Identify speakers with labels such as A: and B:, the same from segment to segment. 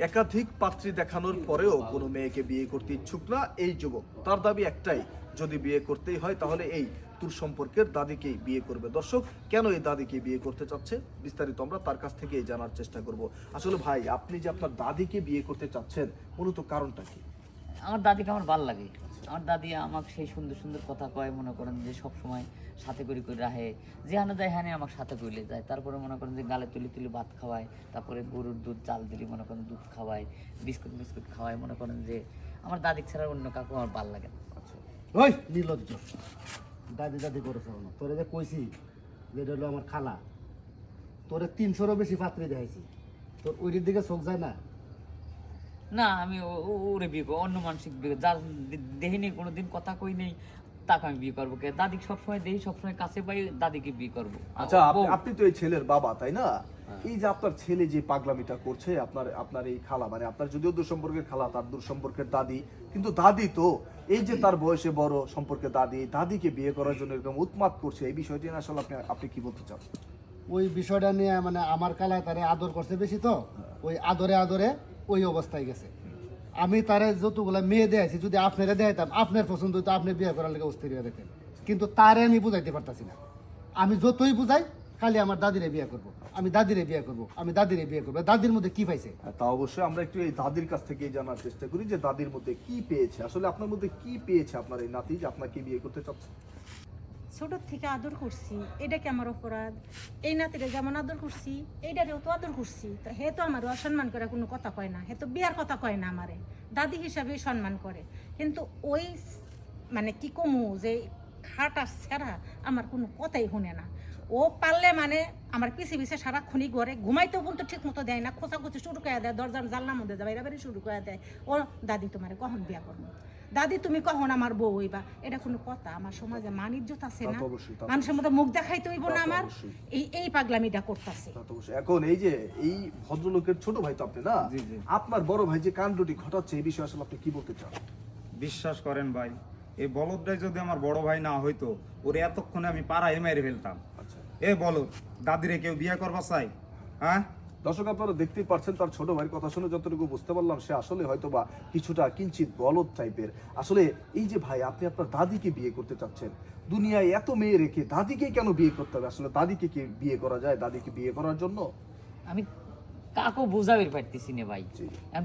A: একাধিক পাত্রী দেখানোর পরেও কোনো মেয়েকে বিয়ে করতে ইচ্ছুক না এই যুবক। তার দাবি একটাই, যদি বিয়ে করতেই হয় তাহলে এই দূর সম্পর্কের দাদিকেই বিয়ে করবে। দর্শক, কেন এই দাদিকে বিয়ে করতে চাচ্ছে বিস্তারিত আমরা তার কাছ থেকেই জানার চেষ্টা করব। আসলে ভাই, আপনি যে আপনার দাদিকে বিয়ে করতে চাচ্ছেন মূলত কারণটা কি?
B: আমার দাদিকে আমার ভালো লাগে। আমার দাদি আমাকে সেই সুন্দর সুন্দর কথা কয়, মনে করেন যে সব সময় সাথে করে রাখে, যেখানে যায় হ্যাঁ আমাকে সাথে করে যায়। তারপরে মনে করেন যে গালে তুলি তুলি ভাত খাওয়ায়, তারপরে গরুর দুধ চাল দিলি মনে করেন দুধ খাওয়ায়, বিস্কুট বিস্কুট খাওয়ায়। মনে করেন যে আমার দাদি ছাড়া অন্য কাউকে আমার ভালো লাগে না।
C: আচ্ছা ওই নির্লজ্জ, দাদি দাদি করেছ না? তোরে যে কইছি যে এটা হলো আমার খালা, তোরে 300-এরও বেশি পাত্রী দেখাইছি, তোর ওইটির দিকে চোখ যায় না?
B: না, আমি ওরে বিয়ে করবো, অন্য মানসিক বিয়ে, যার দেখিনি কোনোদিন কথা কই নেই তাকে আমি বিয়ে করবো। দাদিকে সবসময় দেখি, সবসময় কাছে পাই, দাদিকে বিয়ে করবো।
A: আচ্ছা, আপনি তো এই ছেলের বাবা, তাই না? এই যে আপনার ছেলে যে পাগলামিটা করছে, আপনার এই খালা, মানে আপনার যদিও দূর সম্পর্কের খালা, তার দূর সম্পর্কের দাদি, কিন্তু দাদি তো এই যে তার বয়সে বড় সম্পর্কে দাদিকে বিয়ে করার জন্য এরকম উৎমাদ করছে, এই বিষয়টি না আসলে আপনি কি বলতে চান?
C: ওই বিষয়টা নিয়ে মানে আমার কালায় তারে আদর করছে বেশি, তো ওই আদরে আদরে ওই অবস্থায় গেছে। আমি তারে যতগুলা মেয়ে দেয়াইছি, যদি আপনারা দেখাইতাম, আপনার পছন্দ হইতো, আপনি বিয়ে করার লেগে অস্থির হয়ে দেখেন, কিন্তু তারে আমি বুঝাইতে পারতাছি না। আমি যতই বুঝাই, খালি আমার দাদিরে বিয়ে করব, আমি দাদিরে বিয়ে করব, আমি দাদিরে বিয়ে করবো। দাদির মধ্যে কি পাইছে?
A: তা অবশ্যই আমরা একটু এই দাদির কাছ থেকে জানার চেষ্টা করি যে দাদির মধ্যে কি পেয়েছে, আসলে আপনার মধ্যে কি পেয়েছে আপনার এই নাতি যে আপনাকে বিয়ে করতে চাচ্ছে।
D: ছোটোর থেকে আদর করছি, এটা কি আমার অপরাধ? এই নাতিরে যেমন আদর করছি, এইটারেও তো আদর করছি, তো হে তো আমার অসম্মান করে কোনো কথা কয় না, হে তো বিয়ার কথা কয় না, আমারে দাদি হিসাবে সম্মান করে। কিন্তু ওই মানে কি কমু যে খাটা ছাড়া আমার কোনো কথাই শুনে না। ও পারলে মানে আমার পিছে পিছে সারাক্ষণই ঘরে ঘুমাইতেও কিন্তু ঠিক মতো দেয় না, খোঁচাখুচি শুরু করে দেয়, দরজার জানলার মধ্যে যাবে এবারে শুরু করে দেয়। ও দাদি তোমারে কখন বিয়া করবো, দাদি তুমি কখন আমার বউ হইবা? এটা কোনো কথা? আমার সমাজে মান ইজ্জত আছে না? মানুষের মধ্যে মুখ দেখাইতে হইব না আমার? এই পাগলামিটা করতেছে।
A: এখন এই যে এই ভদ্রলোকের ছোট ভাই তো আপনি না, আপনার বড় ভাই যে কাণ্ডটি ঘটাচ্ছে এই বিষয়ে আসলে আপনি কি বলতে চান?
E: বিশ্বাস করেন ভাই, এই বলদটাই যদি আমার বড় ভাই না হইতো, ওরে এতক্ষণে আমি পাড়ায় মেরে ফেলতাম।
A: আচ্ছা,
E: এ বলদ, দাদিরে কেউ বিয়ে করবা চাই? হ্যাঁ
A: দর্শক, আপনারা দেখতেই পাচ্ছেন তার ছোট ভাইয়ের কথা শুনে যতটুকু বুঝতে পারলাম, সে আসলে হয়তো বা কিছুটা কিঞ্চিত বলদ টাইপের। আসলে এই যে ভাই, আপনি আপনার দাদিকে বিয়ে করতে চাচ্ছেন, দুনিয়ায় এত মেয়ে রেখে দাদিকে কেন বিয়ে করতে হবে? আসলে দাদিকে কি বিয়ে করা যায় দাদিকে বিয়ে করার জন্য?
B: আমি কাকু বুঝাবের পারতেছি না ভাই,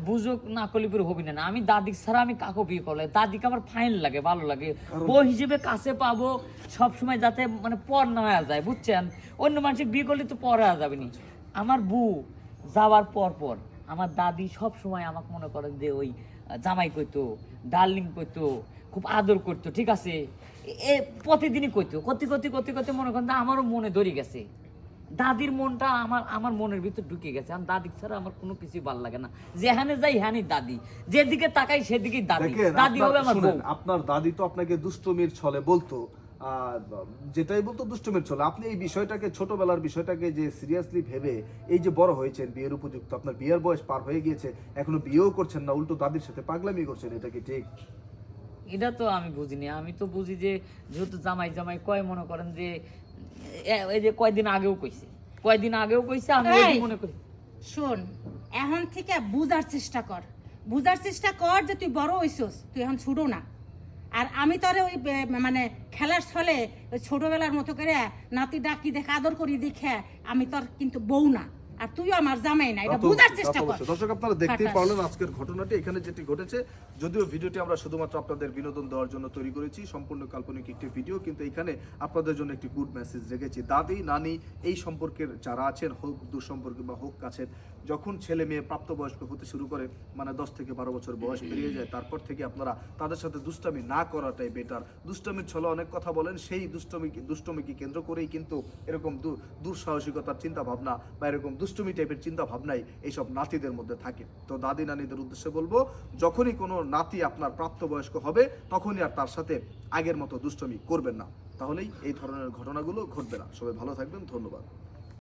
B: বুঝুক না করলে পরে হবি না। আমি দাদি ছাড়া আমি কাকু বিয়ে করলে, দাদিকে আমার ফাইন লাগে, ভালো লাগে, বউ হিসেবে কাছে পাবো সব সময়, যাতে মানে পর না হয়ে যায়, বুঝছেন? অন্য মানুষের বিয়ে করলে তো পর হয়ে যাবে নি। আমার বউ যাওয়ার পর পর আমার দাদি সব সময় আমাকে মনে করেন যে ওই জামাই কইতো, ডার্লিং কইতো, খুব আদর করতো, ঠিক আছে? এ প্রতিদিনই কইতো, করতে করতে করতে করতে মনে করেন আমারও মনে ধরে গেছে, দাদির মনটা আমার মনের ভিতর ঢুকে গেছে। আমি দাদি ছাড়া আমার কোনো কিছু ভালো লাগে না, যেখানে যাই হ্যানি দাদি, যেদিকে তাকাই সেদিকেই দাদি, দাদি হবে আমার বউ।
A: আপনার দাদি তো আপনাকে দুষ্টমির ছলে বলতো, যেটাই বলতো দুষ্টমির ছলে। আপনি এই বিষয়টাকে, ছোটবেলার বিষয়টাকে যে সিরিয়াসলি ভেবে এই যে বড় হয়েছেন, বিয়ের উপযুক্ত, আপনার বিয়ের বয়স পার হয়ে গিয়েছে, এখনো বিয়েও করছেন না, উল্টো দাদির সাথে পাগলামি করছেন, এটা কি ঠিক?
B: এটা তো আমি বুঝিনি। আমি তো বুঝি যে যেহেতু জামাই জামাই কয়, মনে করেন যে এই যে কয়দিন আগেও কইছে, আমি মনে করি।
D: শোন, এখন থেকে বুঝার চেষ্টা কর যে তুই বড় হইছস, তুই এখন ছোট না। আর আমি তোরে ওই মানে খেলার ছলে ওই ছোটবেলার মতো করে নাতি ডাকি দেখে আদর করি দেখে আমি তোর কিন্তু বউ না, আর তুইও আমার জামাই না, এটা বুঝার চেষ্টা কর।
A: দর্শক, আপনারা দেখতেই পারলেন আজকের ঘটনাটি, এখানে যেটি ঘটেছে, যদিও ভিডিওটি আমরা শুধুমাত্র আপনাদের বিনোদন দেওয়ার জন্য তৈরি করেছি, সম্পূর্ণ কাল্পনিক একটি ভিডিও, কিন্তু এখানে আপনাদের জন্য একটি গুড মেসেজ রেখেছি। দাদি নানি এই সম্পর্কের যারা আছেন, হোক দূর সম্পর্কে বা হোক কাছের, যখন ছেলে মেয়ে প্রাপ্তবয়স্ক হতে শুরু করে, মানে 10 থেকে 12 বছর বয়স পেরিয়ে যায়, তারপর থেকে আপনারা তাদের সাথে দুষ্টামি না করাটাই বেটার। দুষ্টামির ছলে অনেক কথা বলেন, সেই দুষ্টমিকে কেন্দ্র করেই কিন্তু এরকম দুঃসাহসিকতার চিন্তা ভাবনা বা এরকম দুষ্টমি টাইপের চিন্তা ভাবনাই এইসব নাতিদের মধ্যে থাকে। তো দাদি নানিদের উদ্দেশ্যে বলবো, যখনই কোনো নাতি আপনার প্রাপ্তবয়স্ক হবে, তখনই আর তার সাথে আগের মতো দুষ্টমি করবেন না, তাহলেই এই ধরনের ঘটনাগুলো ঘটবে না। সবাই ভালো থাকবেন, ধন্যবাদ।